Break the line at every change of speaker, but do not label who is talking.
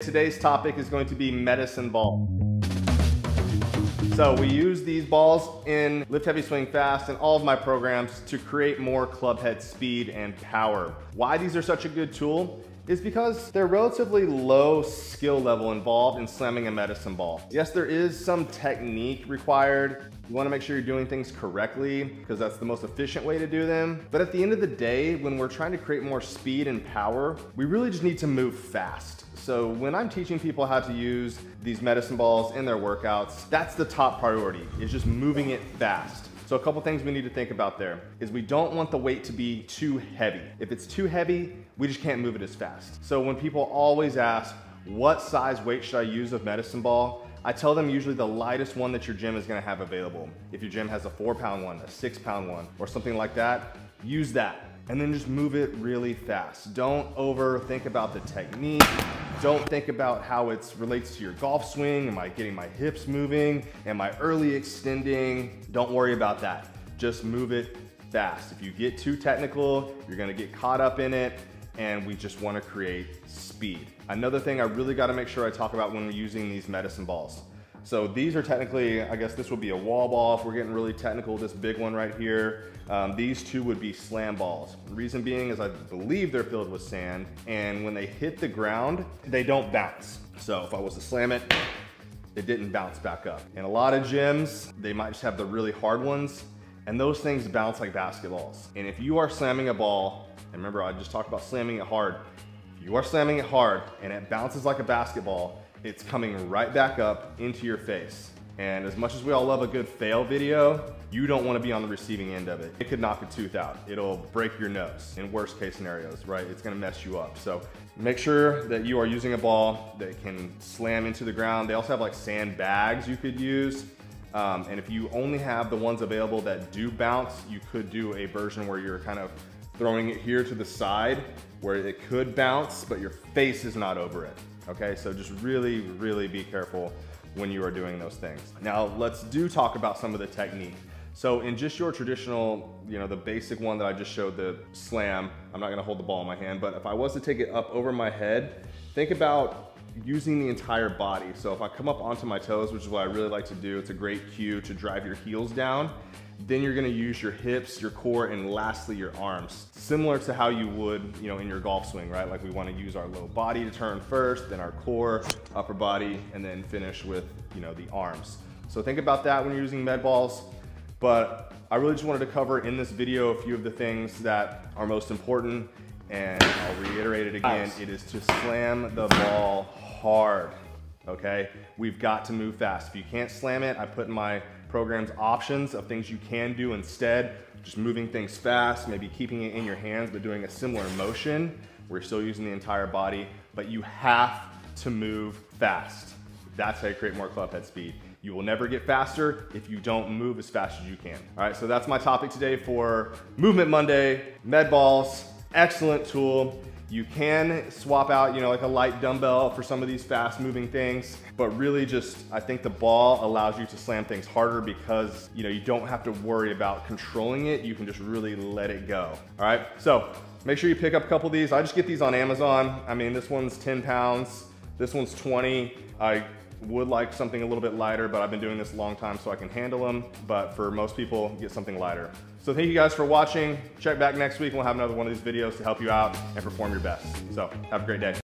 Today's topic is going to be medicine ball. So we use these balls in Lift Heavy Swing Fast and all of my programs to create more club head speed and power. Why these are such a good tool is because they're relatively low skill level involved in slamming a medicine ball. Yes, there is some technique required. You wanna make sure you're doing things correctly because that's the most efficient way to do them. But at the end of the day, when we're trying to create more speed and power, we really just need to move fast. So when I'm teaching people how to use these medicine balls in their workouts, that's the top priority, is just moving it fast. So a couple things we need to think about there is we don't want the weight to be too heavy. If it's too heavy, we just can't move it as fast. So when people always ask, what size weight should I use of medicine ball? I tell them usually the lightest one that your gym is gonna have available. If your gym has a 4-pound one, a 6-pound one, or something like that, use that. And then just move it really fast. Don't overthink about the technique. Don't think about how it relates to your golf swing. Am I getting my hips moving? Am I early extending? Don't worry about that. Just move it fast. If you get too technical, you're gonna get caught up in it, and we just wanna create speed. Another thing I really gotta make sure I talk about when we're using these medicine balls. So these are technically, I guess this would be a wall ball if we're getting really technical, this big one right here. These two would be slam balls. The reason being is I believe they're filled with sand, and when they hit the ground, they don't bounce. So if I was to slam it, it didn't bounce back up. In a lot of gyms, they might just have the really hard ones, and those things bounce like basketballs. And if you are slamming a ball, and remember I just talked about slamming it hard, if you are slamming it hard and it bounces like a basketball, it's coming right back up into your face. And as much as we all love a good fail video, you don't want to be on the receiving end of it. It could knock a tooth out. It'll break your nose in worst case scenarios, right? It's gonna mess you up. So make sure that you are using a ball that can slam into the ground. They also have like sand bags you could use. And if you only have the ones available that do bounce, you could do a version where you're kind of throwing it here to the side where it could bounce, but your face is not over it. Okay, so just really, really be careful when you are doing those things. Now let's talk about some of the technique. So in just your traditional, the basic one that I just showed, the slam, I'm not gonna hold the ball in my hand, but if I was to take it up over my head, think about using the entire body. So if I come up onto my toes, which is what I really like to do, it's a great cue to drive your heels down. Then you're gonna use your hips, your core, and lastly your arms. Similar to how you would, in your golf swing, right? Like we wanna use our low body to turn first, then our core, upper body, and then finish with, the arms. So think about that when you're using med balls. But I really just wanted to cover in this video a few of the things that are most important, and I'll reiterate it again. It is to slam the ball hard, okay? We've got to move fast. If you can't slam it, I put in my program's options of things you can do instead, just moving things fast, maybe keeping it in your hands, but doing a similar motion. We're still using the entire body, but you have to move fast. That's how you create more club head speed. You will never get faster if you don't move as fast as you can. All right, so that's my topic today for Movement Monday, med balls, excellent tool. You can swap out, like a light dumbbell for some of these fast moving things, but really I think the ball allows you to slam things harder because, you don't have to worry about controlling it. You can just really let it go. All right, so make sure you pick up a couple of these. I just get these on Amazon. I mean, this one's 10 pounds, this one's 20. I would like something a little bit lighter, but I've been doing this a long time so I can handle them. But for most people, get something lighter. So thank you guys for watching. Check back next week and we'll have another one of these videos to help you out and perform your best. So have a great day.